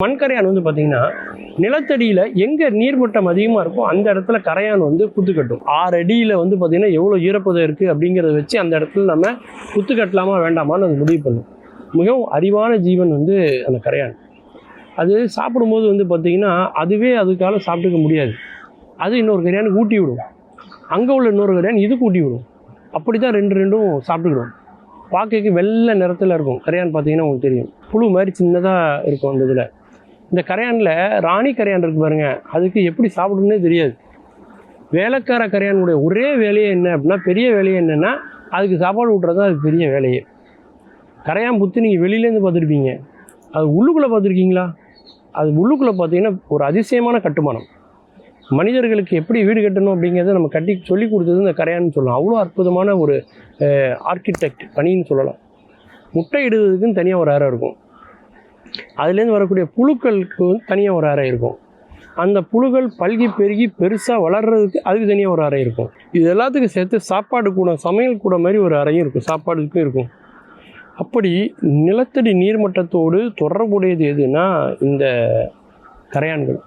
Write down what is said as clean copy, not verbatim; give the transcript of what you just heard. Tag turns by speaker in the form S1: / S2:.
S1: மண்கரையான் வந்து பார்த்தீங்கன்னா நிலத்தடியில் எங்கே நீர்மட்டம் அதிகமாக இருக்கோ அந்த இடத்துல கரையான் வந்து குத்து கட்டும். 6 அடியில் வந்து பார்த்தீங்கன்னா எவ்வளோ ஈரப்பதம் இருக்குது அப்படிங்கிறத வச்சு அந்த இடத்துல நம்ம குத்து கட்டலாமா வேண்டாமான்னு அது முடிவு பண்ணும். மிகவும் அறிவான ஜீவன் வந்து அந்த கரையான். அது சாப்பிடும்போது வந்து பார்த்திங்கன்னா அதுவே அதுக்கால சாப்பிட்டுக்க முடியாது. அது இன்னொரு கரையானுக்கு ஊட்டி விடும். அங்கே உள்ள இன்னொரு கரையான் இதுக்கு ஊட்டி விடும். அப்படி தான் ரெண்டும் சாப்பிட்டுக்கிடும். பார்க்கறதுக்கு வெள்ளை நிறத்தில் இருக்கும் கரையான். பார்த்தீங்கன்னா உங்களுக்கு தெரியும், புழு மாதிரி சின்னதாக இருக்கும். அந்த இதில் இந்த கரையானில் ராணி கரையான் இருக்குது பாருங்கள், அதுக்கு எப்படி சாப்பிடணுன்னே தெரியாது. வேலைக்கார கரையானுடைய ஒரே வேலையே என்ன அப்படின்னா, பெரிய வேலையே என்னென்னா அதுக்கு சாப்பாடு விட்றது தான் அது பெரிய வேலையே. கரையான் புத்து நீங்கள் வெளியிலேருந்து பார்த்துருப்பீங்க, அது உள்ளுக்குள்ளே பார்த்துருக்கீங்களா? அது உள்ளுக்குள்ளே பார்த்தீங்கன்னா ஒரு அதிசயமான கட்டுமானம். மனிதர்களுக்கு எப்படி வீடு கட்டணும் அப்படிங்கிறத நம்ம கட்டி சொல்லி கொடுத்தது இந்த கரையான்னு சொல்லலாம். அவ்வளோ அற்புதமான ஒரு ஆர்கிடெக்ட் பணின்னு சொல்லலாம். முட்டை இடுவதுக்குன்னு தனியாக ஒரு அறை இருக்கும். அதுலேருந்து வரக்கூடிய புழுக்களுக்கு தனியாக ஒரு அறை இருக்கும். அந்த புழுக்கள் பல்கி பெருகி பெருசாக வளர்கிறதுக்கு அதுக்கு தனியாக ஒரு அறை இருக்கும். இது எல்லாத்துக்கும் சேர்த்து சாப்பாடு கூட, சமையல் கூட மாதிரி ஒரு அறையும் இருக்கும், சாப்பாடுக்கும் இருக்கும். அப்படி நிலத்தடி நீர்மட்டத்தோடு தொடர்புடையது எதுனா இந்த கரையான்கள்.